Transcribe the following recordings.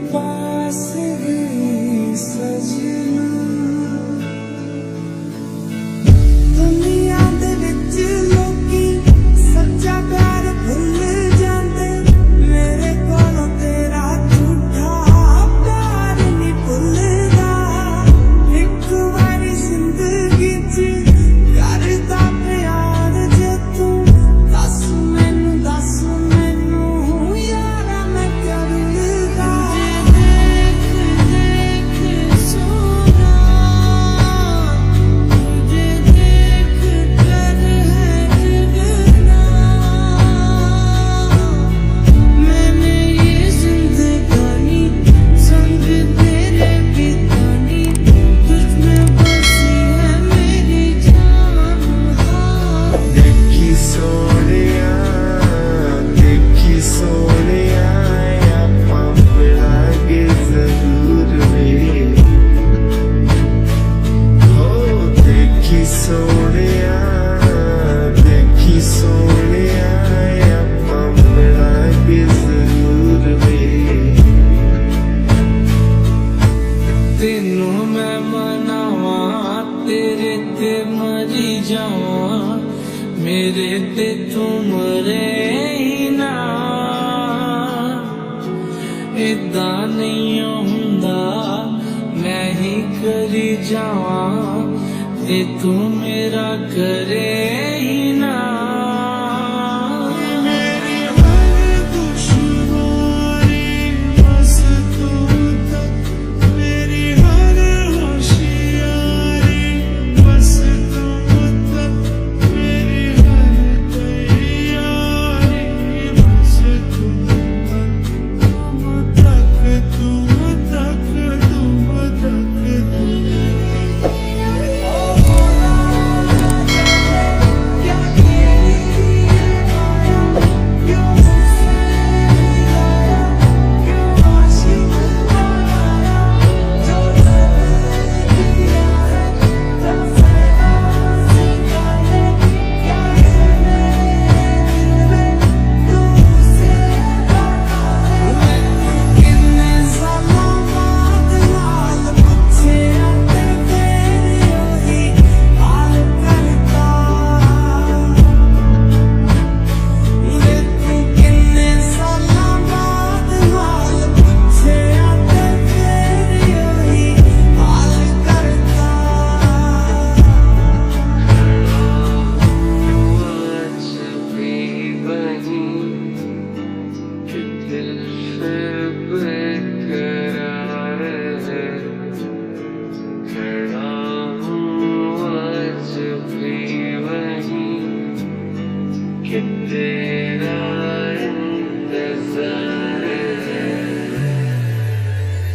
पास गई सजना, दुनिया दे विच लोकी सच्चा प्यार भुल जांदे, मेरे कोलों तेरा झूठा प्यार नहीं भुलदा। एक बारी जिंदगी च करदा प्यार जे तू, दस मैनू यारा मैं करदा। तेनू मैं मनावा, तेरे ते मरी जावा, मेरे ते तू मरे ही ना। इदा नहीं हुंदा मैं ही करी जावा, ते तू मेरा करे ही ना।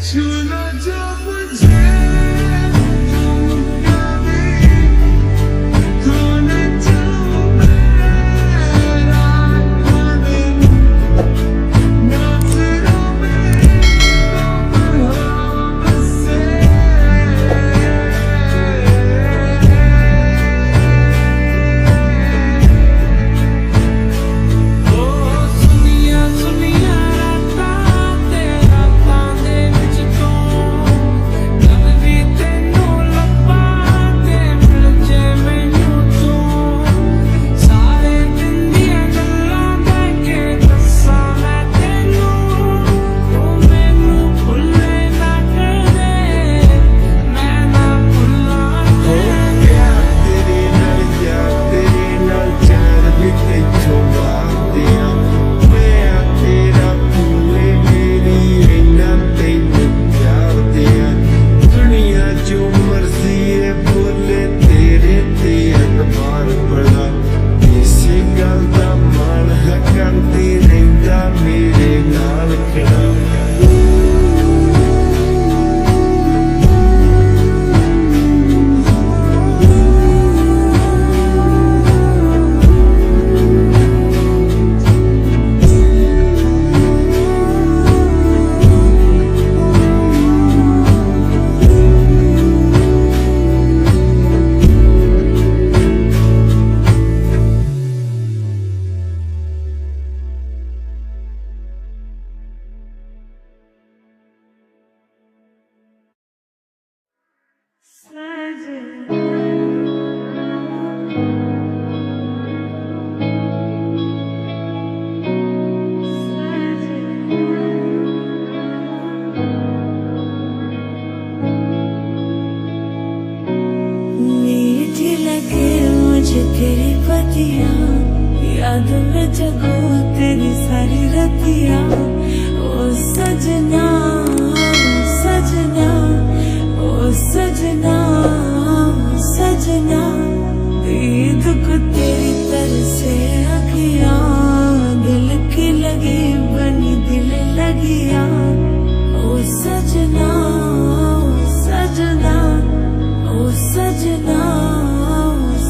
छूना जो मुझे मुझे तेरी पतिया, याद में जगो तेरी सारी रतिया। ओ सजना सजना, ओ सजना सजना, ईद को तेरी तरह से अखियां, दिल की लगी बनी दिल लगिया। ओ सजना सजना, ओ सजना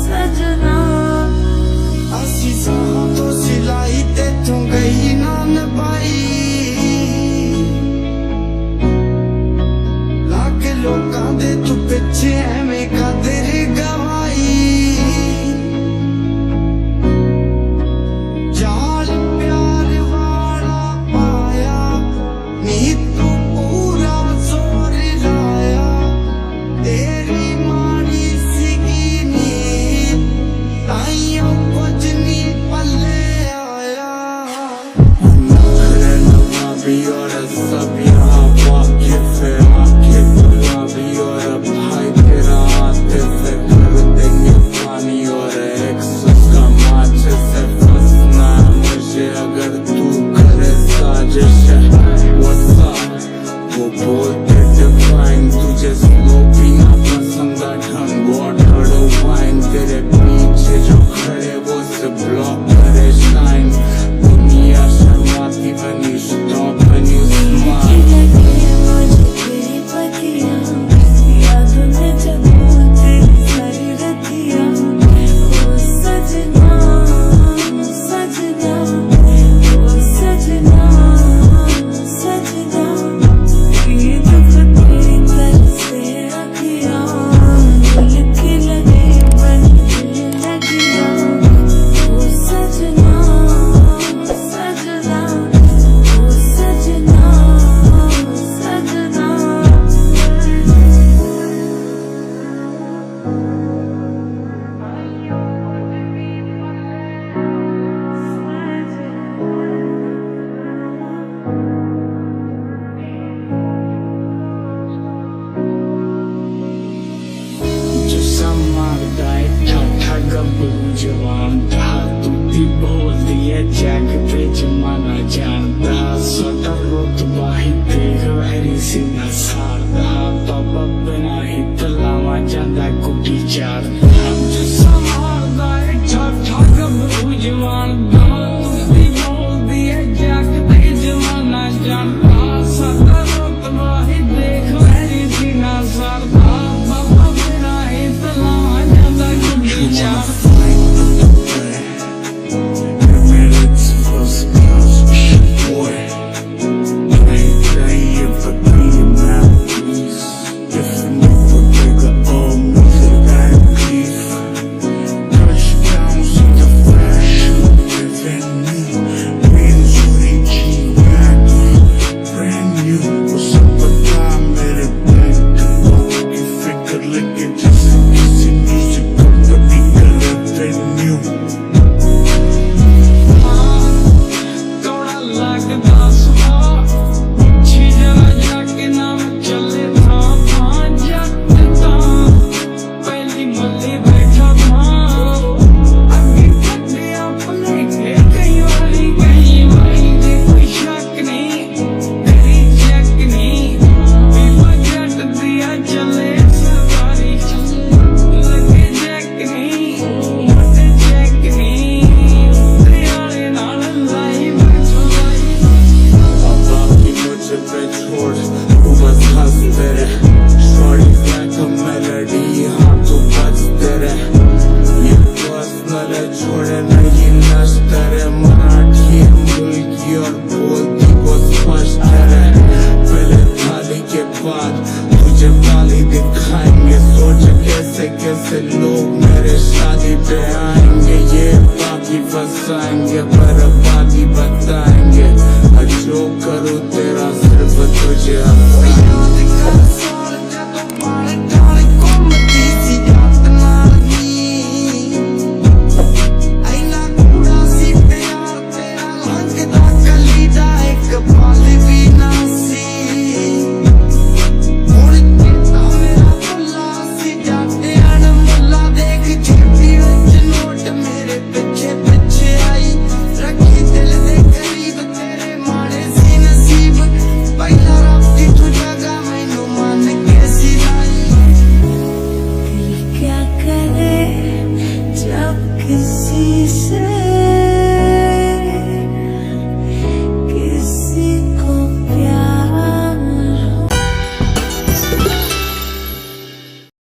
सजना। असी साहां तो सिलाई तेथों गई ना नभाई, लाके लोकां दे तू पिछे एवें कदर गवाई। जाल प्यार वाला पाया नी तू पूरा जोर लाया, तेरी माड़ी सीगी नींद ताइयों कुछ नी पल्ले आया। नखरे नवाबी और सब यहाँ वाकिफ है, आंखें गुलाबी और भाई तेरा आतिफ है। कर देंगे पानी और एक्स उसका माचिस है, फंसना है मुझे अगर तू करे साजिश है। What's up? वो बोलते डिवाइन, तुझे स्लो पीना पसंद है, ढंग वाटर वाइन। तेरे पीछे जो खड़े वो से ब्लॉक करे शाइन। दुनिया शर्माती बनी स्टॉप when you smile। मुझे तेरी पतिया, याद में जगो तेरी सारी रतिया। ओ सजना सजना, ओ सजना सजना, ईद को तेरी तरह से अखियां, दिल की लगी बनी दिल लगिया। ओ सजना सजना, ओ सजना सजना। जो समारदा है ठाठा गबरू जवान था, तू भी बोल दिया जग पे जमाना जानता। सदा रुतबा ही देख वैरी सीना सारदा, बाबा बिना ही तलावा जांदा कुटी चार। जो समारदा है ठाठा गबरू जवान था, तू भी बोल दिया जग पे जमाना जानता। सदा रुतबा ही देख वैरी सीना सारदा, बाबा बिना ही तलावा जांदा कुटी चार। Emirates first class boy, I ain't dying for being mad please. If you never bigger music and beef, touchdowns in the fashion living new, means reach brand new. What's up with that mere bank की फिक्र लगे जैसे किसी music company का revenue. थोड़ा लगदा सुहा पीछे जरा जाके नाम चले था पांच जगता, पहली मल्ली बैठा था अभी पट्टे अपने के कई वाली दे कोई शक नहीं तेरी चेक नहीं। भी बजट दिया चले सरकारी लगे चेक नहीं मते चेक नहीं, उतरे वाले नाल लाई बैठो लाई। अब बाकी मुझे पे छोड़ तू बस हंसते रह, शॉर्टी like a melody, हाँ तू बजते रह। ये पर्सनल है छोड़े नहीं नश्तर है, मराठी है मुल्की और बोलती वो स्पष्ट है। पहले थाली के बाद तुझे वाली दिखाएंगे, सोच कैसे कैसे लोग मेरे शादी पे आएंगे। ये बाकी फंसाएंगे पर बाकी बताएंगे, जो करूँ तेरा सिर्फ तुझे